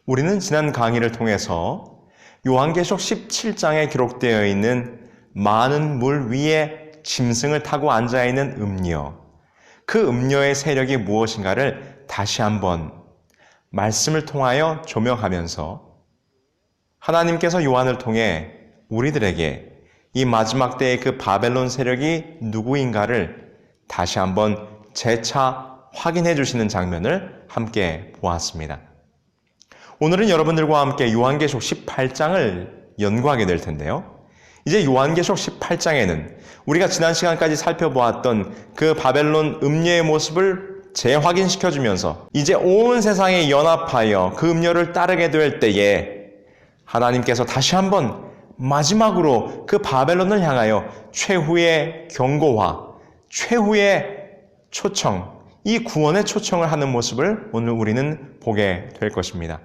우리는 지난 강의를 통해서 요한계시록 17장에 기록되어 있는 많은 물 위에 짐승을 타고 앉아있는 음녀, 그 음녀의 세력이 무엇인가를 다시 한번 말씀을 통하여 조명하면서 하나님께서 요한을 통해 우리들에게 이 마지막 때의 그 바벨론 세력이 누구인가를 다시 한번 재차 확인해 주시는 장면을 함께 보았습니다. 오늘은 여러분들과 함께 요한계시록 18장을 연구하게 될 텐데요. 이제 요한계시록 18장에는 우리가 지난 시간까지 살펴보았던 그 바벨론 음녀의 모습을 재확인시켜주면서 이제 온 세상에 연합하여 그 음녀를 따르게 될 때에 하나님께서 다시 한번 마지막으로 그 바벨론을 향하여 최후의 경고와 최후의 초청, 이 구원의 초청을 하는 모습을 오늘 우리는 보게 될 것입니다.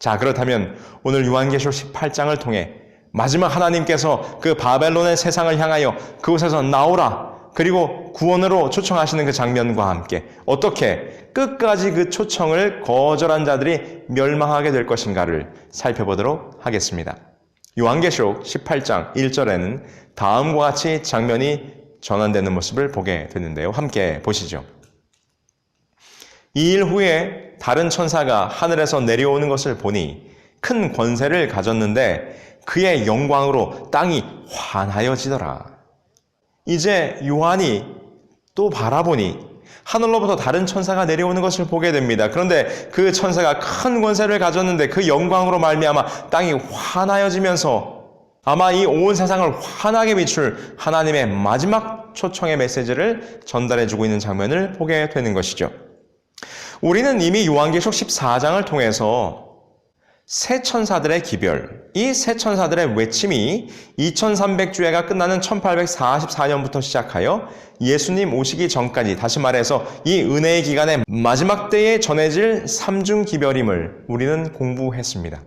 자, 그렇다면 오늘 요한계시록 18장을 통해 마지막 하나님께서 그 바벨론의 세상을 향하여 그곳에서 나오라, 그리고 구원으로 초청하시는 그 장면과 함께 어떻게 끝까지 그 초청을 거절한 자들이 멸망하게 될 것인가를 살펴보도록 하겠습니다. 요한계시록 18장 1절에는 다음과 같이 장면이 전환되는 모습을 보게 되는데요. 함께 보시죠. 이 일 후에 다른 천사가 하늘에서 내려오는 것을 보니 큰 권세를 가졌는데 그의 영광으로 땅이 환하여지더라. 이제 요한이 또 바라보니 하늘로부터 다른 천사가 내려오는 것을 보게 됩니다. 그런데 그 천사가 큰 권세를 가졌는데 그 영광으로 말미암아 땅이 환하여지면서 아마 이 온 세상을 환하게 비출 하나님의 마지막 초청의 메시지를 전달해주고 있는 장면을 보게 되는 것이죠. 우리는 이미 요한계시록 14장을 통해서 새 천사들의 기별, 이 새 천사들의 외침이 2300주회가 끝나는 1844년부터 시작하여 예수님 오시기 전까지, 다시 말해서 이 은혜의 기간의 마지막 때에 전해질 삼중 기별임을 우리는 공부했습니다.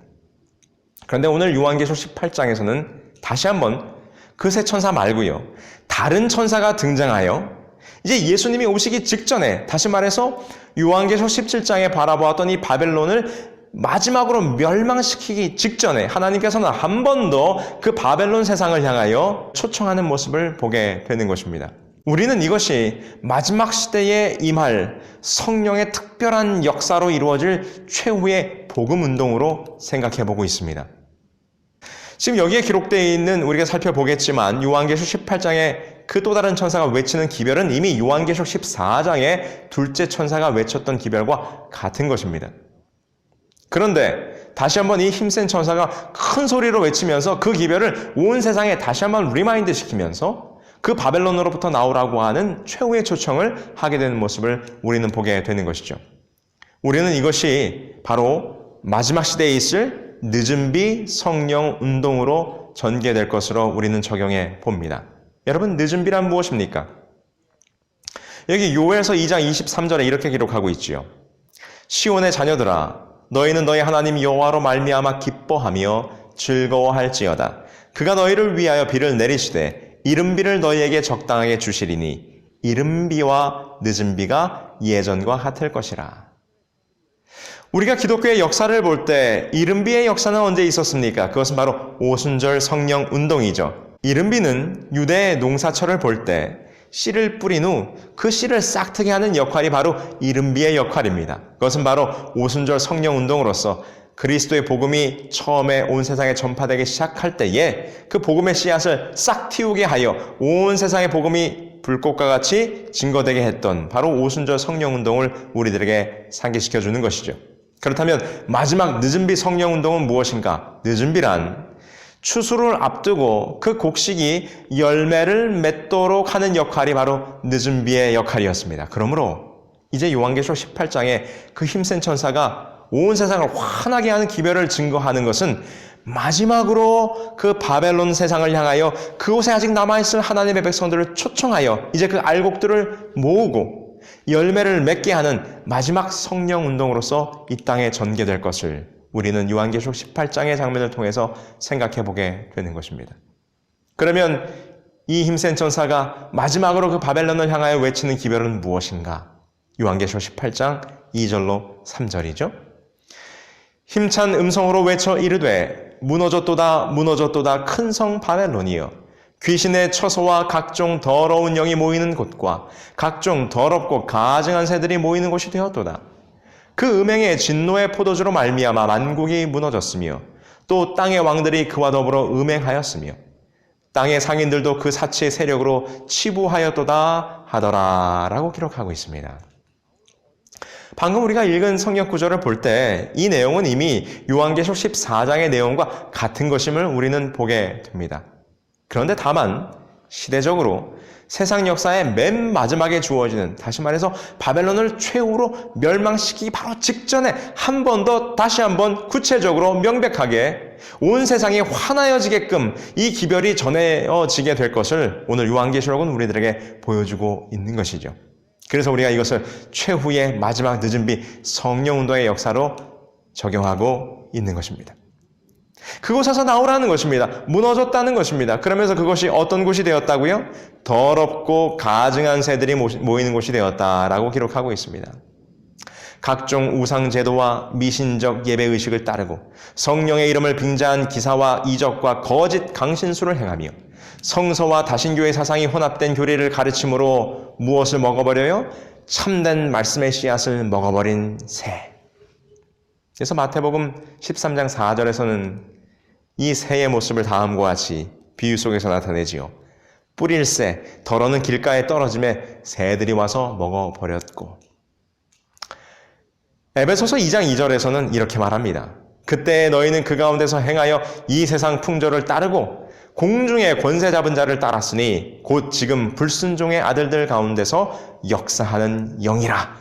그런데 오늘 요한계시록 18장에서는 다시 한번 그 새 천사 말고요, 다른 천사가 등장하여 이제 예수님이 오시기 직전에, 다시 말해서 요한계시록 17장에 바라보았던 이 바벨론을 마지막으로 멸망시키기 직전에 하나님께서는 한 번 더 그 바벨론 세상을 향하여 초청하는 모습을 보게 되는 것입니다. 우리는 이것이 마지막 시대에 임할 성령의 특별한 역사로 이루어질 최후의 복음 운동으로 생각해 보고 있습니다. 지금 여기에 기록되어 있는, 우리가 살펴보겠지만 요한계시록 18장에 그 또 다른 천사가 외치는 기별은 이미 요한계시록 14장에 둘째 천사가 외쳤던 기별과 같은 것입니다. 그런데 다시 한번 이 힘센 천사가 큰 소리로 외치면서 그 기별을 온 세상에 다시 한번 리마인드 시키면서 그 바벨론으로부터 나오라고 하는 최후의 초청을 하게 되는 모습을 우리는 보게 되는 것이죠. 우리는 이것이 바로 마지막 시대에 있을 늦은비 성령 운동으로 전개될 것으로 우리는 적용해 봅니다. 여러분, 늦은비란 무엇입니까? 여기 요엘서 2장 23절에 이렇게 기록하고 있지요. 시온의 자녀들아, 너희는 너희 하나님 여호와로 말미암아 기뻐하며 즐거워할지어다. 그가 너희를 위하여 비를 내리시되 이른비를 너희에게 적당하게 주시리니 이른비와 늦은비가 예전과 같을 것이라. 우리가 기독교의 역사를 볼 때 이른비의 역사는 언제 있었습니까? 그것은 바로 오순절 성령 운동이죠. 이른비는 유대의 농사철을 볼 때 씨를 뿌린 후 그 씨를 싹트게 하는 역할이 바로 이른비의 역할입니다. 그것은 바로 오순절 성령 운동으로서 그리스도의 복음이 처음에 온 세상에 전파되기 시작할 때에 그 복음의 씨앗을 싹 틔우게 하여 온 세상의 복음이 불꽃과 같이 증거되게 했던 바로 오순절 성령 운동을 우리들에게 상기시켜 주는 것이죠. 그렇다면 마지막 늦은비 성령 운동은 무엇인가? 늦은비란 추수를 앞두고 그 곡식이 열매를 맺도록 하는 역할이 바로 늦은비의 역할이었습니다. 그러므로 이제 요한계시록 18장에 그 힘센 천사가 온 세상을 환하게 하는 기별을 증거하는 것은 마지막으로 그 바벨론 세상을 향하여 그곳에 아직 남아있을 하나님의 백성들을 초청하여 이제 그 알곡들을 모으고 열매를 맺게 하는 마지막 성령 운동으로서 이 땅에 전개될 것을 우리는 요한계시록 18장의 장면을 통해서 생각해 보게 되는 것입니다. 그러면 이 힘센 천사가 마지막으로 그 바벨론을 향하여 외치는 기별은 무엇인가? 요한계시록 18장 2절로 3절이죠. 힘찬 음성으로 외쳐 이르되 무너졌도다 무너졌도다 큰 성 바벨론이여 귀신의 처소와 각종 더러운 영이 모이는 곳과 각종 더럽고 가증한 새들이 모이는 곳이 되었도다. 그 음행의 진노의 포도주로 말미암아 만국이 무너졌으며 또 땅의 왕들이 그와 더불어 음행하였으며 땅의 상인들도 그 사치의 세력으로 치부하였도다 하더라 라고 기록하고 있습니다. 방금 우리가 읽은 성경 구절을 볼 때 이 내용은 이미 요한계시록 14장의 내용과 같은 것임을 우리는 보게 됩니다. 그런데 다만 시대적으로 세상 역사의 맨 마지막에 주어지는, 다시 말해서 바벨론을 최후로 멸망시키기 바로 직전에 한 번 더 다시 한번 구체적으로 명백하게 온 세상이 화나여지게끔 이 기별이 전해지게 될 것을 오늘 요한계시록은 우리들에게 보여주고 있는 것이죠. 그래서 우리가 이것을 최후의 마지막 늦은비 성령운동의 역사로 적용하고 있는 것입니다. 그곳에서 나오라는 것입니다. 무너졌다는 것입니다. 그러면서 그것이 어떤 곳이 되었다고요? 더럽고 가증한 새들이 모이는 곳이 되었다라고 기록하고 있습니다. 각종 우상제도와 미신적 예배의식을 따르고 성령의 이름을 빙자한 기사와 이적과 거짓 강신술을 행하며 성서와 다신교의 사상이 혼합된 교리를 가르침으로 무엇을 먹어버려요? 참된 말씀의 씨앗을 먹어버린 새. 그래서 마태복음 13장 4절에서는 이 새의 모습을 다음과 같이 비유 속에서 나타내지요. 뿌릴새, 덜어는 길가에 떨어짐에 새들이 와서 먹어버렸고. 에베소서 2장 2절에서는 이렇게 말합니다. 그때 너희는 그 가운데서 행하여 이 세상 풍조를 따르고 공중의 권세 잡은 자를 따랐으니 곧 지금 불순종의 아들들 가운데서 역사하는 영이라.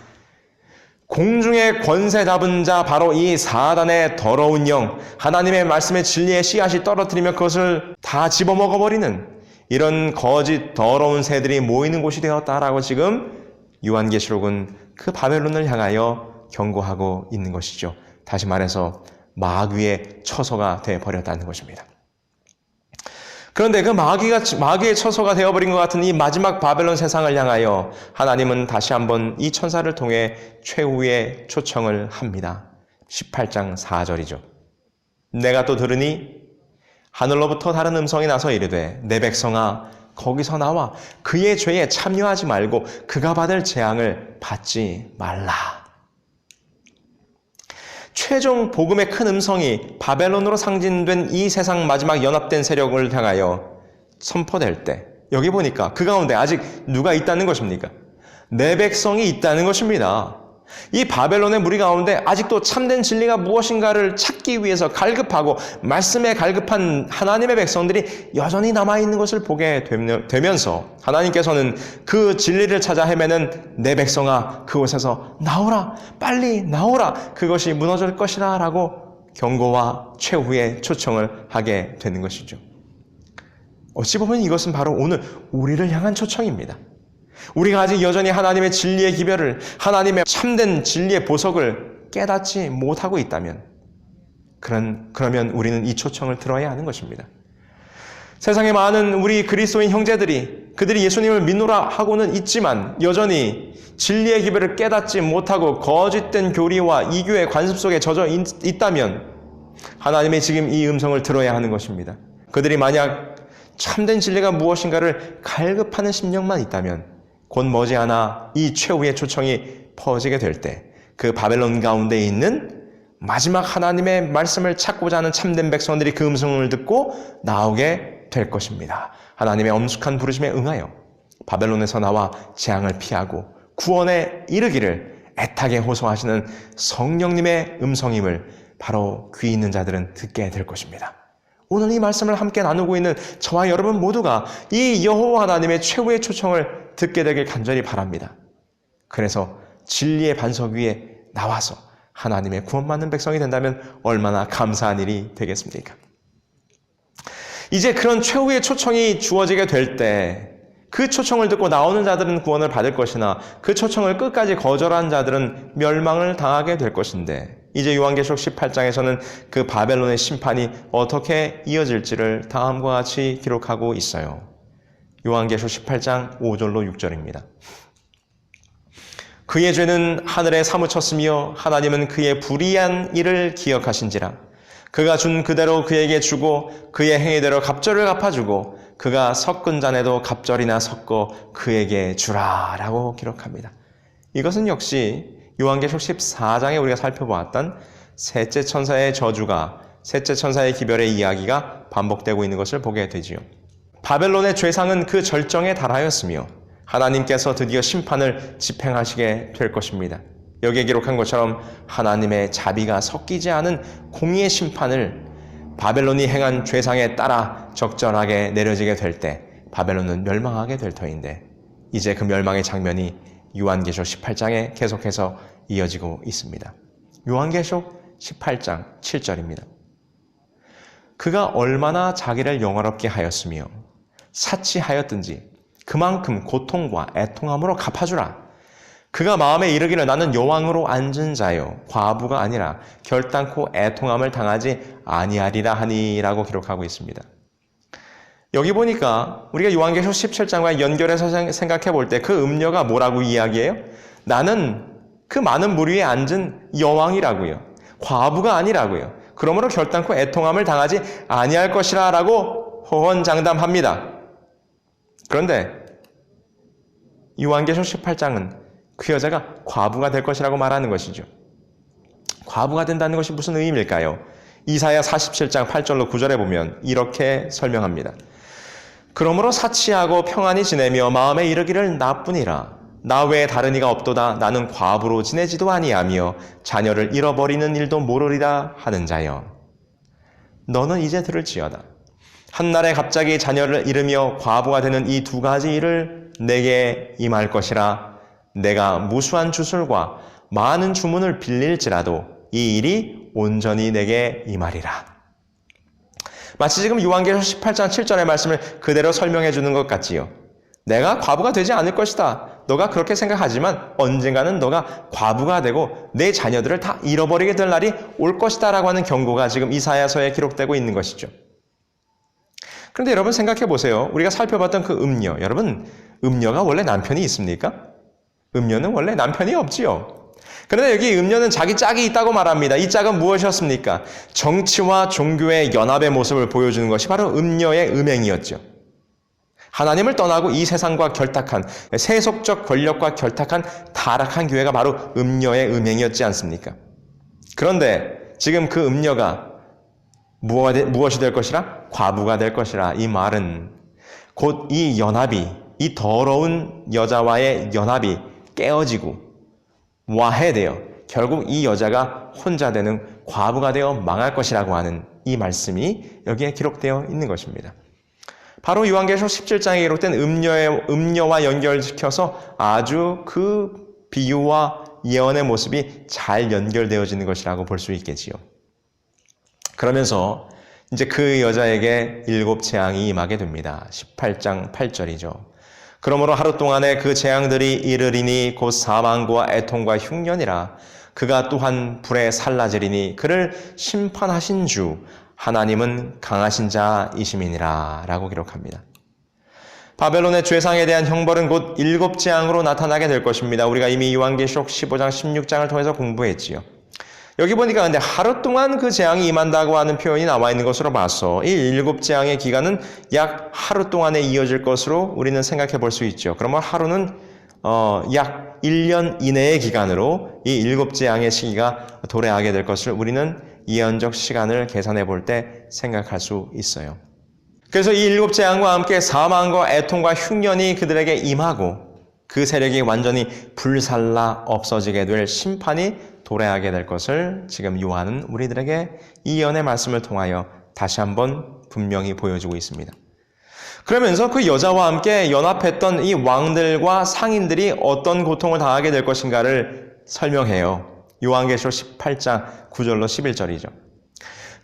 공중의 권세 잡은 자, 바로 이 사단의 더러운 영, 하나님의 말씀의 진리의 씨앗이 떨어뜨리며 그것을 다 집어먹어버리는 이런 거짓 더러운 새들이 모이는 곳이 되었다라고 지금 요한계시록은 그 바벨론을 향하여 경고하고 있는 것이죠. 다시 말해서 마귀의 처소가 되어버렸다는 것입니다. 그런데 그 마귀의 처소가 되어버린 것 같은 이 마지막 바벨론 세상을 향하여 하나님은 다시 한번 이 천사를 통해 최후의 초청을 합니다. 18장 4절이죠. 내가 또 들으니 하늘로부터 다른 음성이 나서 이르되 내 백성아 거기서 나와 그의 죄에 참여하지 말고 그가 받을 재앙을 받지 말라. 최종 복음의 큰 음성이 바벨론으로 상징된 이 세상 마지막 연합된 세력을 향하여 선포될 때, 여기 보니까 그 가운데 아직 누가 있다는 것입니까? 내 백성이 있다는 것입니다. 이 바벨론의 무리 가운데 아직도 참된 진리가 무엇인가를 찾기 위해서 갈급하고 말씀에 갈급한 하나님의 백성들이 여전히 남아있는 것을 보게 되면서 하나님께서는 그 진리를 찾아 헤매는 내 백성아 그곳에서 나오라, 빨리 나오라, 그것이 무너질 것이라 라고 경고와 최후의 초청을 하게 되는 것이죠. 어찌 보면 이것은 바로 오늘 우리를 향한 초청입니다. 우리가 아직 여전히 하나님의 진리의 기별을, 하나님의 참된 진리의 보석을 깨닫지 못하고 있다면 그러면 우리는 이 초청을 들어야 하는 것입니다. 세상에 많은 우리 그리스도인 형제들이 그들이 예수님을 믿노라 하고는 있지만 여전히 진리의 기별을 깨닫지 못하고 거짓된 교리와 이교의 관습 속에 젖어 있다면 하나님의 지금 이 음성을 들어야 하는 것입니다. 그들이 만약 참된 진리가 무엇인가를 갈급하는 심령만 있다면 곧 머지않아 이 최후의 초청이 퍼지게 될 때 그 바벨론 가운데 있는 마지막 하나님의 말씀을 찾고자 하는 참된 백성들이 그 음성을 듣고 나오게 될 것입니다. 하나님의 엄숙한 부르심에 응하여 바벨론에서 나와 재앙을 피하고 구원에 이르기를 애타게 호소하시는 성령님의 음성임을 바로 귀 있는 자들은 듣게 될 것입니다. 오늘 이 말씀을 함께 나누고 있는 저와 여러분 모두가 이 여호와 하나님의 최후의 초청을 듣게 되길 간절히 바랍니다. 그래서 진리의 반석 위에 나와서 하나님의 구원받는 백성이 된다면 얼마나 감사한 일이 되겠습니까? 이제 그런 최후의 초청이 주어지게 될 때 그 초청을 듣고 나오는 자들은 구원을 받을 것이나 그 초청을 끝까지 거절한 자들은 멸망을 당하게 될 것인데 이제 요한계시록 18장에서는 그 바벨론의 심판이 어떻게 이어질지를 다음과 같이 기록하고 있어요. 요한계시록 18장 5절로 6절입니다. 그의 죄는 하늘에 사무쳤으며 하나님은 그의 불의한 일을 기억하신지라. 그가 준 그대로 그에게 주고 그의 행위대로 갑절을 갚아주고 그가 섞은 잔에도 갑절이나 섞어 그에게 주라 라고 기록합니다. 이것은 역시 요한계시록 14장에 우리가 살펴보았던 셋째 천사의 저주가 셋째 천사의 기별의 이야기가 반복되고 있는 것을 보게 되지요. 바벨론의 죄상은 그 절정에 달하였으며 하나님께서 드디어 심판을 집행하시게 될 것입니다. 여기에 기록한 것처럼 하나님의 자비가 섞이지 않은 공의의 심판을 바벨론이 행한 죄상에 따라 적절하게 내려지게 될 때 바벨론은 멸망하게 될 터인데 이제 그 멸망의 장면이 요한계시록 18장에 계속해서 이어지고 있습니다. 요한계시록 18장 7절입니다. 그가 얼마나 자기를 영화롭게 하였으며 사치하였든지 그만큼 고통과 애통함으로 갚아주라. 그가 마음에 이르기를 나는 여왕으로 앉은 자요 과부가 아니라 결단코 애통함을 당하지 아니하리라 하니라고 기록하고 있습니다. 여기 보니까 우리가 요한계시록 17장과 연결해서 생각해 볼 때 그 음녀가 뭐라고 이야기해요? 나는 그 많은 물 위에 앉은 여왕이라고요. 과부가 아니라고요. 그러므로 결단코 애통함을 당하지 아니할 것이라 라고 호언장담합니다. 그런데 요한계시록 18장은 그 여자가 과부가 될 것이라고 말하는 것이죠. 과부가 된다는 것이 무슨 의미일까요? 이사야 47장 8절로 9절에 보면 이렇게 설명합니다. 그러므로 사치하고 평안히 지내며 마음에 이르기를 나뿐이라. 나 외에 다른 이가 없도다. 나는 과부로 지내지도 아니하며 자녀를 잃어버리는 일도 모르리라 하는 자여. 너는 이제 들을지어다. 한날에 갑자기 자녀를 잃으며 과부가 되는 이 두 가지 일을 내게 임할 것이라. 내가 무수한 주술과 많은 주문을 빌릴지라도 이 일이 온전히 내게 임하리라. 마치 지금 요한계시록 18장 7절의 말씀을 그대로 설명해 주는 것 같지요. 내가 과부가 되지 않을 것이다. 너가 그렇게 생각하지만 언젠가는 너가 과부가 되고 내 자녀들을 다 잃어버리게 될 날이 올 것이다 라고 하는 경고가 지금 이사야서에 기록되고 있는 것이죠. 그런데 여러분 생각해 보세요. 우리가 살펴봤던 그 음녀, 여러분 음녀가 원래 남편이 있습니까? 음녀는 원래 남편이 없지요. 그런데 여기 음녀는 자기 짝이 있다고 말합니다. 이 짝은 무엇이었습니까? 정치와 종교의 연합의 모습을 보여주는 것이 바로 음녀의 음행이었죠. 하나님을 떠나고 이 세상과 결탁한 세속적 권력과 결탁한 타락한 교회가 바로 음녀의 음행이었지 않습니까? 그런데 지금 그 음녀가 무엇이 될 것이라? 과부가 될 것이라. 이 말은 곧 이 연합이, 이 더러운 여자와의 연합이 깨어지고 와해되어 결국 이 여자가 혼자 되는 과부가 되어 망할 것이라고 하는 이 말씀이 여기에 기록되어 있는 것입니다. 바로 요한계시록 17장에 기록된 음녀와 연결시켜서 아주 그 비유와 예언의 모습이 잘 연결되어지는 것이라고 볼 수 있겠지요. 그러면서 이제 그 여자에게 7 재앙이 임하게 됩니다. 18장 8절이죠. 그러므로 하루 동안에 그 재앙들이 이르리니 곧 사망과 애통과 흉년이라. 그가 또한 불에 살라지리니 그를 심판하신 주 하나님은 강하신 자이심이니라 라고 기록합니다. 바벨론의 죄상에 대한 형벌은 곧 7 재앙으로 나타나게 될 것입니다. 우리가 이미 요한계시록 15장 16장을 통해서 공부했지요. 여기 보니까 근데 하루 동안 그 재앙이 임한다고 하는 표현이 나와 있는 것으로 봐서 이 7 재앙의 기간은 약 하루 동안에 이어질 것으로 우리는 생각해 볼 수 있죠. 그러면 하루는 약 1년 이내의 기간으로 이 7 재앙의 시기가 도래하게 될 것을 우리는 예언적 시간을 계산해 볼 때 생각할 수 있어요. 그래서 이 7 재앙과 함께 사망과 애통과 흉년이 그들에게 임하고 그 세력이 완전히 불살라 없어지게 될 심판이 도래하게 될 것을 지금 요한은 우리들에게 이 예언의 말씀을 통하여 다시 한번 분명히 보여주고 있습니다. 그러면서 그 여자와 함께 연합했던 이 왕들과 상인들이 어떤 고통을 당하게 될 것인가를 설명해요. 요한계시록 18장 9절로 11절이죠.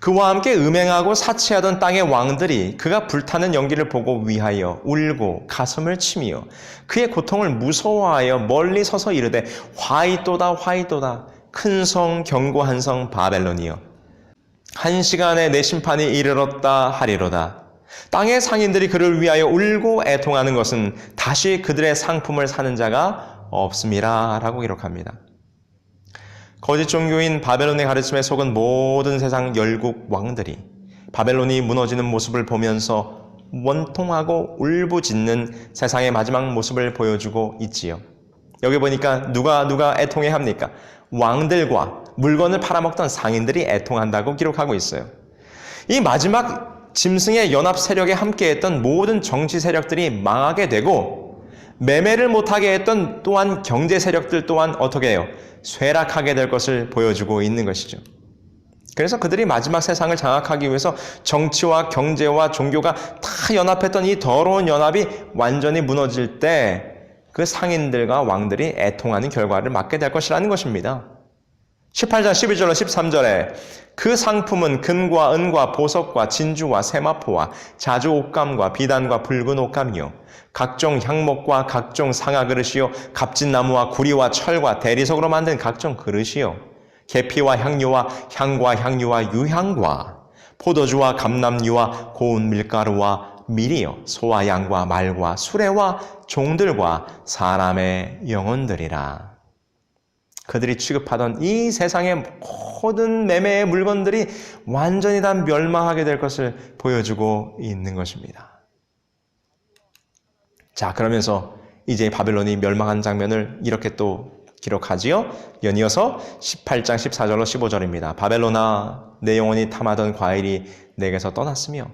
그와 함께 음행하고 사치하던 땅의 왕들이 그가 불타는 연기를 보고 위하여 울고 가슴을 치며 그의 고통을 무서워하여 멀리 서서 이르되 화이또다 화이또다 큰 성 견고한 성 바벨론이여 한 시간에 내 심판이 이르렀다 하리로다. 땅의 상인들이 그를 위하여 울고 애통하는 것은 다시 그들의 상품을 사는 자가 없음이라 라고 기록합니다. 거짓 종교인 바벨론의 가르침에 속은 모든 세상 열국 왕들이 바벨론이 무너지는 모습을 보면서 원통하고 울부짖는 세상의 마지막 모습을 보여주고 있지요. 여기 보니까 누가 애통해합니까? 왕들과 물건을 팔아먹던 상인들이 애통한다고 기록하고 있어요. 이 마지막 짐승의 연합 세력에 함께했던 모든 정치 세력들이 망하게 되고 매매를 못하게 했던 또한 경제 세력들 또한 어떻게 해요? 쇠락하게 될 것을 보여주고 있는 것이죠. 그래서 그들이 마지막 세상을 장악하기 위해서 정치와 경제와 종교가 다 연합했던 이 더러운 연합이 완전히 무너질 때 그 상인들과 왕들이 애통하는 결과를 맞게 될 것이라는 것입니다. 18장 12절로 13절에 그 상품은 금과 은과 보석과 진주와 세마포와 자주 옷감과 비단과 붉은 옷감이요 각종 향목과 각종 상아 그릇이요 값진 나무와 구리와 철과 대리석으로 만든 각종 그릇이요 계피와 향료와 향과 향유와 유향과 포도주와 감람유와 고운 밀가루와 밀이요 소와 양과 말과 수레와 종들과 사람의 영혼들이라. 그들이 취급하던 이 세상의 모든 매매의 물건들이 완전히 다 멸망하게 될 것을 보여주고 있는 것입니다. 자, 그러면서 이제 바벨론이 멸망한 장면을 이렇게 또 기록하지요. 연이어서 18장 14절로 15절입니다. 바벨론아, 내 영혼이 탐하던 과일이 내게서 떠났으며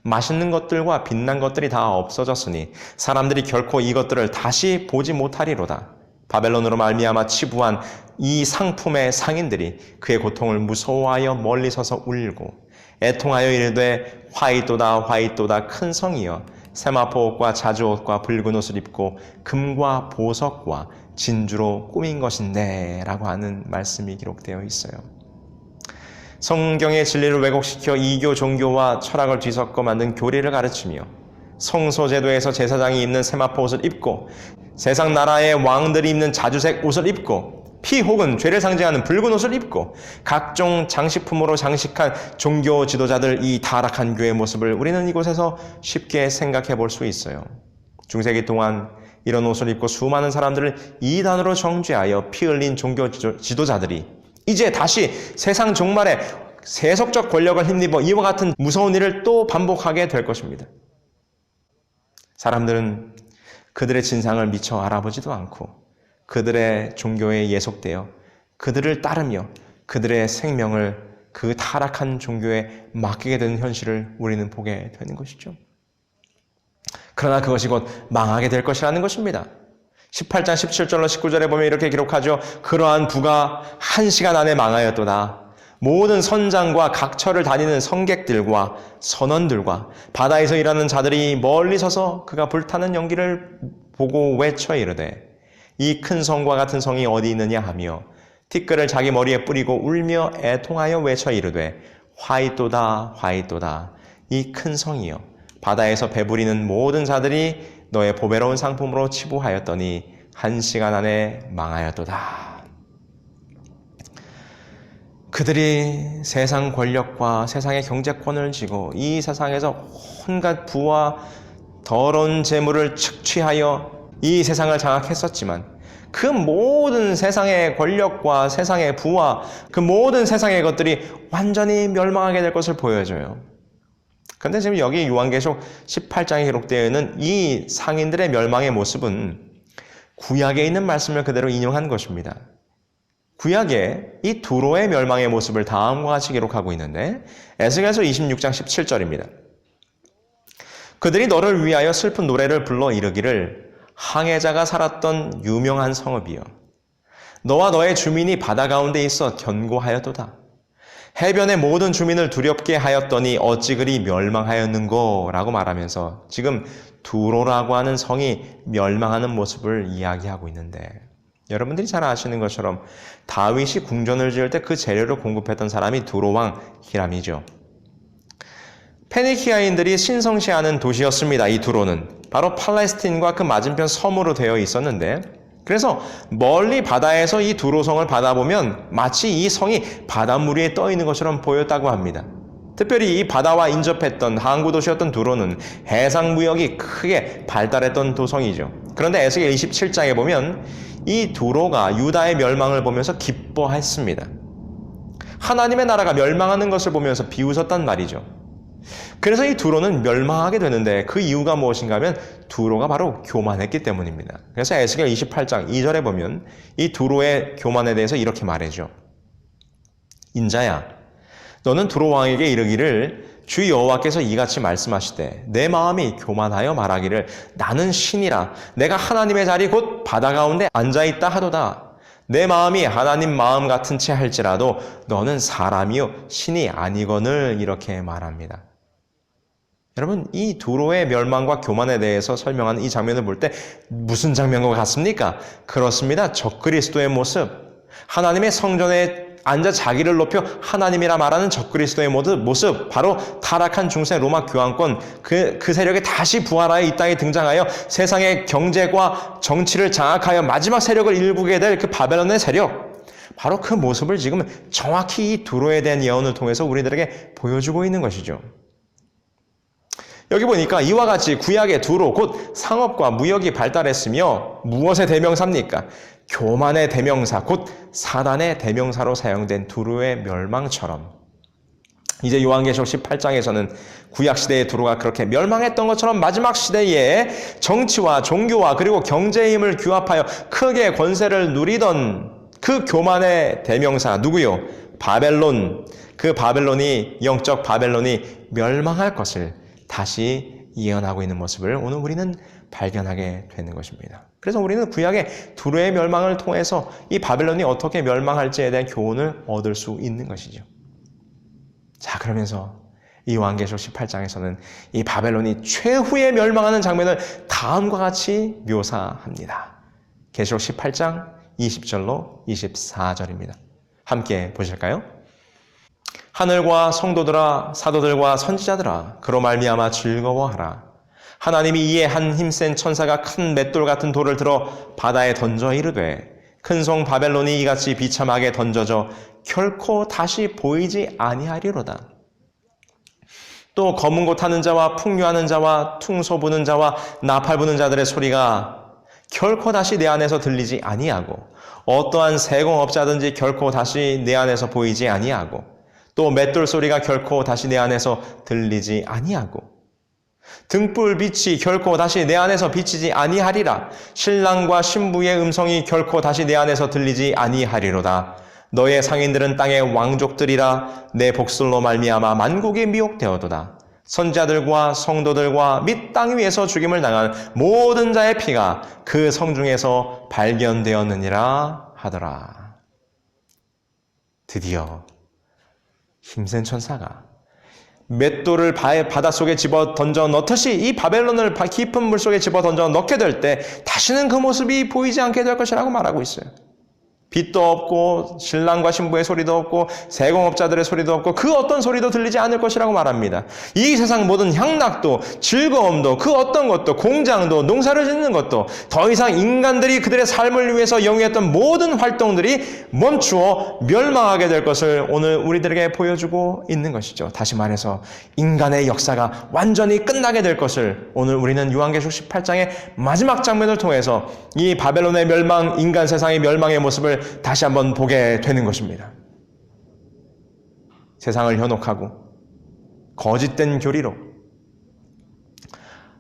맛있는 것들과 빛난 것들이 다 없어졌으니 사람들이 결코 이것들을 다시 보지 못하리로다. 바벨론으로 말미암아 치부한 이 상품의 상인들이 그의 고통을 무서워하여 멀리 서서 울고 애통하여 이르되 화이또다 화이또다 큰 성이여 세마포옷과 자주옷과 붉은 옷을 입고 금과 보석과 진주로 꾸민 것인데 라고 하는 말씀이 기록되어 있어요. 성경의 진리를 왜곡시켜 이교 종교와 철학을 뒤섞어 만든 교리를 가르치며 성소제도에서 제사장이 입는 세마포 옷을 입고 세상 나라의 왕들이 입는 자주색 옷을 입고 피 혹은 죄를 상징하는 붉은 옷을 입고 각종 장식품으로 장식한 종교 지도자들 이 타락한 교회의 모습을 우리는 이곳에서 쉽게 생각해 볼 수 있어요. 중세기 동안 이런 옷을 입고 수많은 사람들을 이단으로 정죄하여 피 흘린 종교 지도자들이 이제 다시 세상 종말에 세속적 권력을 힘입어 이와 같은 무서운 일을 또 반복하게 될 것입니다. 사람들은 그들의 진상을 미처 알아보지도 않고 그들의 종교에 예속되어 그들을 따르며 그들의 생명을 그 타락한 종교에 맡기게 되는 현실을 우리는 보게 되는 것이죠. 그러나 그것이 곧 망하게 될 것이라는 것입니다. 18장 17절로 19절에 보면 이렇게 기록하죠. 그러한 부가 1시간 안에 망하였도다. 모든 선장과 각처를 다니는 성객들과 선원들과 바다에서 일하는 자들이 멀리 서서 그가 불타는 연기를 보고 외쳐 이르되 이 큰 성과 같은 성이 어디 있느냐 하며 티끌을 자기 머리에 뿌리고 울며 애통하여 외쳐 이르되 화이또다 화이또다 이 큰 성이여 바다에서 배부리는 모든 자들이 너의 보배로운 상품으로 치부하였더니 1시간 안에 망하였도다. 그들이 세상 권력과 세상의 경제권을 쥐고 이 세상에서 온갖 부와 더러운 재물을 착취하여 이 세상을 장악했었지만 그 모든 세상의 권력과 세상의 부와 그 모든 세상의 것들이 완전히 멸망하게 될 것을 보여줘요. 그런데 지금 여기 요한계시록 18장에 기록되어 있는 이 상인들의 멸망의 모습은 구약에 있는 말씀을 그대로 인용한 것입니다. 구약에 이 두로의 멸망의 모습을 다음과 같이 기록하고 있는데 에스겔서 26장 17절입니다. 그들이 너를 위하여 슬픈 노래를 불러 이르기를 항해자가 살았던 유명한 성읍이여 너와 너의 주민이 바다 가운데 있어 견고하였도다. 해변의 모든 주민을 두렵게 하였더니 어찌 그리 멸망하였는고 라고 말하면서 지금 두로라고 하는 성이 멸망하는 모습을 이야기하고 있는데 여러분들이 잘 아시는 것처럼 다윗이 궁전을 지을 때 그 재료를 공급했던 사람이 두로왕 히람이죠. 페니키아인들이 신성시하는 도시였습니다. 이 두로는 바로 팔레스틴과 그 맞은편 섬으로 되어 있었는데 그래서 멀리 바다에서 이 두로성을 바라보면 마치 이 성이 바닷물 위에 떠 있는 것처럼 보였다고 합니다. 특별히 이 바다와 인접했던 항구 도시였던 두로는 해상 무역이 크게 발달했던 도성이죠. 그런데 에스겔 27장에 보면 이 두로가 유다의 멸망을 보면서 기뻐했습니다. 하나님의 나라가 멸망하는 것을 보면서 비웃었단 말이죠. 그래서 이 두로는 멸망하게 되는데 그 이유가 무엇인가 하면 두로가 바로 교만했기 때문입니다. 그래서 에스겔 28장 2절에 보면 이 두로의 교만에 대해서 이렇게 말해줘. 인자야, 너는 두로 왕에게 이르기를 주 여호와께서 이같이 말씀하시되 내 마음이 교만하여 말하기를 나는 신이라 내가 하나님의 자리 곧 바다 가운데 앉아있다 하도다. 내 마음이 하나님 마음 같은 채 할지라도 너는 사람이요 신이 아니거늘 이렇게 말합니다. 여러분, 이 두로의 멸망과 교만에 대해서 설명하는 이 장면을 볼 때 무슨 장면과 같습니까? 그렇습니다. 적그리스도의 모습. 하나님의 성전에 앉아 자기를 높여 하나님이라 말하는 적그리스도의 모습, 바로 타락한 중세 로마 교황권 그 세력이 다시 부활하여 이 땅에 등장하여 세상의 경제과 정치를 장악하여 마지막 세력을 일구게 될 그 바벨론의 세력, 바로 그 모습을 지금 정확히 이 두로에 대한 예언을 통해서 우리들에게 보여주고 있는 것이죠. 여기 보니까 이와 같이 구약의 두로, 곧 상업과 무역이 발달했으며 무엇의 대명사입니까? 교만의 대명사, 곧 사단의 대명사로 사용된 두로의 멸망처럼 이제 요한계시록 18장에서는 구약시대의 두로가 그렇게 멸망했던 것처럼 마지막 시대에 정치와 종교와 그리고 경제의 힘을 규합하여 크게 권세를 누리던 그 교만의 대명사 누구요? 바벨론. 그 바벨론이, 영적 바벨론이 멸망할 것을 다시 예언하고 있는 모습을 오늘 우리는 발견하게 되는 것입니다. 그래서 우리는 구약의 두로의 멸망을 통해서 이 바벨론이 어떻게 멸망할지에 대한 교훈을 얻을 수 있는 것이죠. 자, 그러면서 이 요한계시록 18장에서는 이 바벨론이 최후의 멸망하는 장면을 다음과 같이 묘사합니다. 계시록 18장 20절로 24절입니다. 함께 보실까요? 하늘과 성도들아 사도들과 선지자들아 그로 말미암아 즐거워하라. 하나님이 이에 한 힘센 천사가 큰 맷돌 같은 돌을 들어 바다에 던져 이르되 큰 성 바벨론이 이같이 비참하게 던져져 결코 다시 보이지 아니하리로다. 또 검은 곳 타는 자와 풍류하는 자와 퉁소 부는 자와 나팔 부는 자들의 소리가 결코 다시 내 안에서 들리지 아니하고 어떠한 세공업자든지 결코 다시 내 안에서 보이지 아니하고 또 맷돌 소리가 결코 다시 내 안에서 들리지 아니하고 등불 빛이 결코 다시 내 안에서 비치지 아니하리라. 신랑과 신부의 음성이 결코 다시 내 안에서 들리지 아니하리로다. 너의 상인들은 땅의 왕족들이라. 내 복술로 말미암아 만국이 미혹되어도다. 선지자들과 성도들과 및 땅 위에서 죽임을 당한 모든 자의 피가 그 성 중에서 발견되었느니라 하더라. 드디어 힘센 천사가 맷돌을 바닷속에 집어 던져 넣듯이 이 바벨론을 깊은 물속에 집어 던져 넣게 될 때 다시는 그 모습이 보이지 않게 될 것이라고 말하고 있어요. 빛도 없고 신랑과 신부의 소리도 없고 세공업자들의 소리도 없고 그 어떤 소리도 들리지 않을 것이라고 말합니다. 이 세상 모든 향락도 즐거움도 그 어떤 것도 공장도 농사를 짓는 것도 더 이상 인간들이 그들의 삶을 위해서 영위했던 모든 활동들이 멈추어 멸망하게 될 것을 오늘 우리들에게 보여주고 있는 것이죠. 다시 말해서 인간의 역사가 완전히 끝나게 될 것을 오늘 우리는 요한계시록 18장의 마지막 장면을 통해서 이 바벨론의 멸망, 인간 세상의 멸망의 모습을 다시 한번 보게 되는 것입니다. 세상을 현혹하고 거짓된 교리로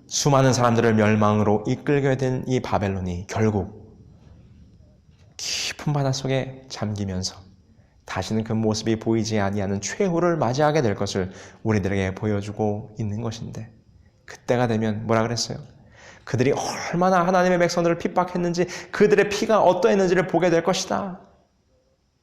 수많은 사람들을 멸망으로 이끌게 된 이 바벨론이 결국 깊은 바닷속에 잠기면서 다시는 그 모습이 보이지 아니하는 최후를 맞이하게 될 것을 우리들에게 보여주고 있는 것인데, 그때가 되면 뭐라 그랬어요? 그들이 얼마나 하나님의 백성들을 핍박했는지, 그들의 피가 어떠했는지를 보게 될 것이다.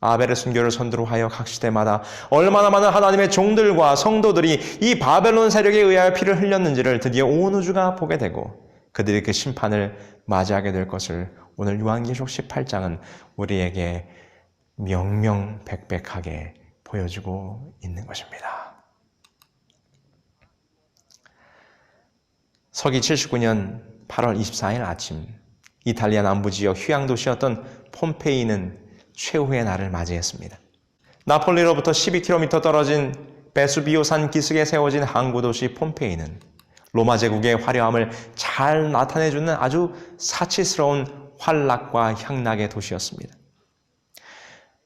아벨의 순교를 선두로 하여 각 시대마다 얼마나 많은 하나님의 종들과 성도들이 이 바벨론 세력에 의하여 피를 흘렸는지를 드디어 온 우주가 보게 되고 그들이 그 심판을 맞이하게 될 것을 오늘 요한계시록 18장은 우리에게 명명백백하게 보여주고 있는 것입니다. 서기 79년 8월 24일 아침, 이탈리아 남부지역 휴양도시였던 폼페이는 최후의 날을 맞이했습니다. 나폴리로부터 12km 떨어진 베수비오산 기슭에 세워진 항구도시 폼페이는 로마 제국의 화려함을 잘 나타내주는 아주 사치스러운 환락과 향락의 도시였습니다.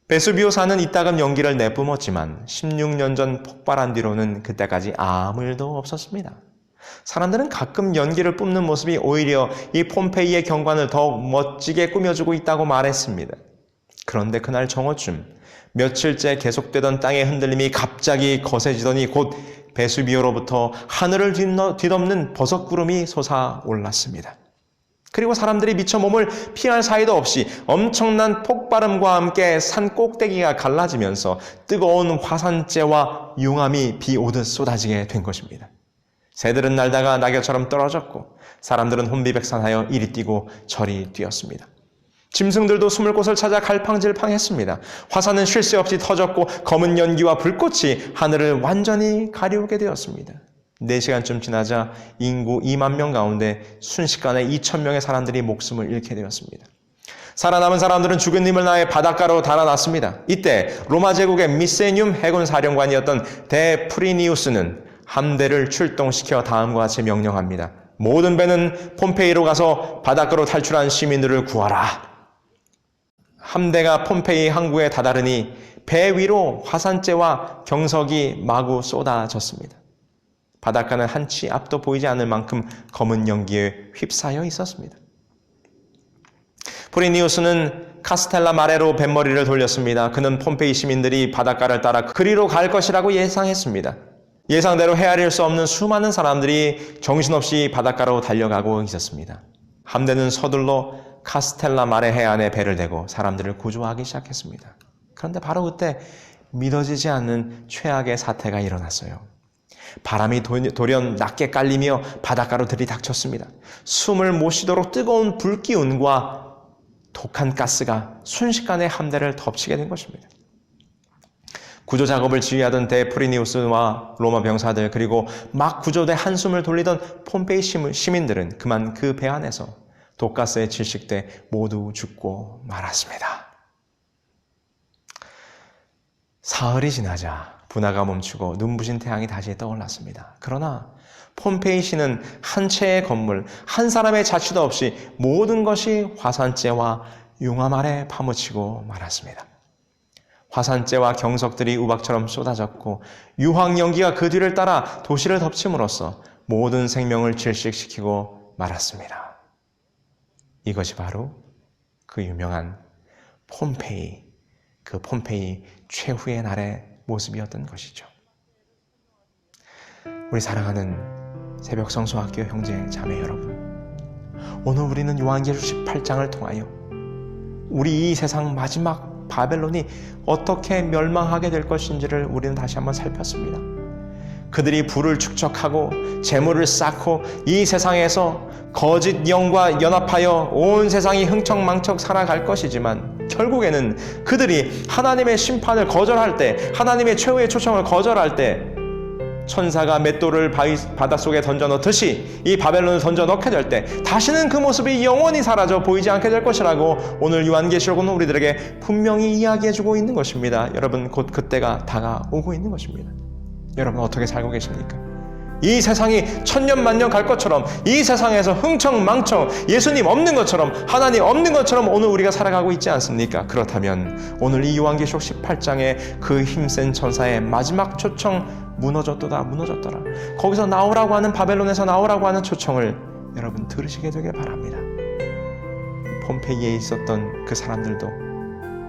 베수비오산은 이따금 연기를 내뿜었지만 16년 전 폭발한 뒤로는 그때까지 아무 일도 없었습니다. 사람들은 가끔 연기를 뿜는 모습이 오히려 이 폼페이의 경관을 더욱 멋지게 꾸며주고 있다고 말했습니다. 그런데 그날 정오쯤 며칠째 계속되던 땅의 흔들림이 갑자기 거세지더니 곧 베수비오로부터 하늘을 뒤덮는 버섯구름이 솟아올랐습니다. 그리고 사람들이 미처 몸을 피할 사이도 없이 엄청난 폭발음과 함께 산 꼭대기가 갈라지면서 뜨거운 화산재와 용암이 비 오듯 쏟아지게 된 것입니다. 새들은 날다가 낙엽처럼 떨어졌고 사람들은 혼비백산하여 이리 뛰고 저리 뛰었습니다. 짐승들도 숨을 곳을 찾아 갈팡질팡했습니다. 화산은 쉴 새 없이 터졌고 검은 연기와 불꽃이 하늘을 완전히 가리우게 되었습니다. 4시간쯤 지나자 인구 2만 명 가운데 순식간에 2,000명의 사람들이 목숨을 잃게 되었습니다. 살아남은 사람들은 죽은 힘을 다해 바닷가로 달아났습니다. 이때 로마 제국의 미세늄 해군 사령관이었던 데프리니우스는 함대를 출동시켜 다음과 같이 명령합니다. 모든 배는 폼페이로 가서 바닷가로 탈출한 시민들을 구하라. 함대가 폼페이 항구에 다다르니 배 위로 화산재와 경석이 마구 쏟아졌습니다. 바닷가는 한치 앞도 보이지 않을 만큼 검은 연기에 휩싸여 있었습니다. 프리니우스는 카스텔라 마레로 뱃머리를 돌렸습니다. 그는 폼페이 시민들이 바닷가를 따라 그리로 갈 것이라고 예상했습니다. 예상대로 헤아릴 수 없는 수많은 사람들이 정신없이 바닷가로 달려가고 있었습니다. 함대는 서둘러 카스텔라 마레 해안에 배를 대고 사람들을 구조하기 시작했습니다. 그런데 바로 그때 믿어지지 않는 최악의 사태가 일어났어요. 바람이 돌연 낮게 깔리며 바닷가로 들이닥쳤습니다. 숨을 못 쉬도록 뜨거운 불기운과 독한 가스가 순식간에 함대를 덮치게 된 것입니다. 구조작업을 지휘하던 데프리니우스와 로마 병사들 그리고 막 구조대 한숨을 돌리던 폼페이 시민들은 그만 그 배 안에서 독가스에 질식돼 모두 죽고 말았습니다. 사흘이 지나자 분화가 멈추고 눈부신 태양이 다시 떠올랐습니다. 그러나 폼페이시는 한 채의 건물, 한 사람의 자취도 없이 모든 것이 화산재와 용암 아래 파묻히고 말았습니다. 화산재와 경석들이 우박처럼 쏟아졌고 유황연기가 그 뒤를 따라 도시를 덮침으로써 모든 생명을 질식시키고 말았습니다. 이것이 바로 그 유명한 폼페이, 그 폼페이 최후의 날의 모습이었던 것이죠. 우리 사랑하는 새벽 성소학교 형제 자매 여러분, 오늘 우리는 요한계시록 18장을 통하여 우리 이 세상 마지막 바벨론이 어떻게 멸망하게 될 것인지를 우리는 다시 한번 살폈습니다. 그들이 부를 축적하고 재물을 쌓고 이 세상에서 거짓 영과 연합하여 온 세상이 흥청망청 살아갈 것이지만 결국에는 그들이 하나님의 심판을 거절할 때, 하나님의 최후의 초청을 거절할 때 천사가 맷돌을 바닷속에 던져넣듯이 이 바벨론을 던져넣게 될 때 다시는 그 모습이 영원히 사라져 보이지 않게 될 것이라고 오늘 요한계시록은 우리들에게 분명히 이야기해주고 있는 것입니다. 여러분, 곧 그때가 다가오고 있는 것입니다. 여러분, 어떻게 살고 계십니까? 이 세상이 천년 만년 갈 것처럼, 이 세상에서 흥청망청 예수님 없는 것처럼, 하나님 없는 것처럼 오늘 우리가 살아가고 있지 않습니까? 그렇다면 오늘 이 요한계시록 18장의 그 힘센 천사의 마지막 초청 무너졌더라. 거기서 나오라고 하는, 바벨론에서 나오라고 하는 초청을 여러분 들으시게 되길 바랍니다. 폼페이에 있었던 그 사람들도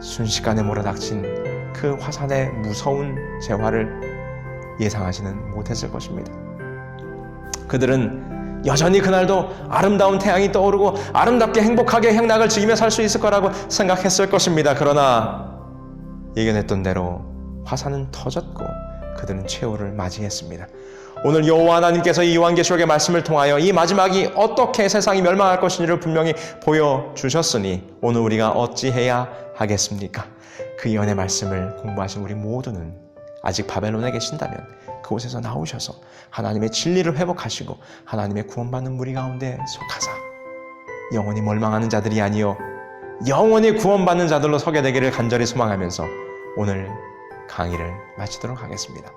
순식간에 몰아닥친 그 화산의 무서운 재화를 예상하지는 못했을 것입니다. 그들은 여전히 그날도 아름다운 태양이 떠오르고 아름답게 행복하게 행락을 즐기며 살 수 있을 거라고 생각했을 것입니다. 그러나 예견했던 대로 화산은 터졌고 그들은 최후를 맞이했습니다. 오늘 여호와 하나님께서 이 요한계시록의 말씀을 통하여 이 마지막이 어떻게 세상이 멸망할 것인지를 분명히 보여주셨으니 오늘 우리가 어찌해야 하겠습니까? 그 예언의 말씀을 공부하신 우리 모두는 아직 바벨론에 계신다면 그곳에서 나오셔서 하나님의 진리를 회복하시고 하나님의 구원받는 무리 가운데 속하사 영원히 멸망하는 자들이 아니요 영원히 구원받는 자들로 서게 되기를 간절히 소망하면서 오늘 강의를 마치도록 하겠습니다.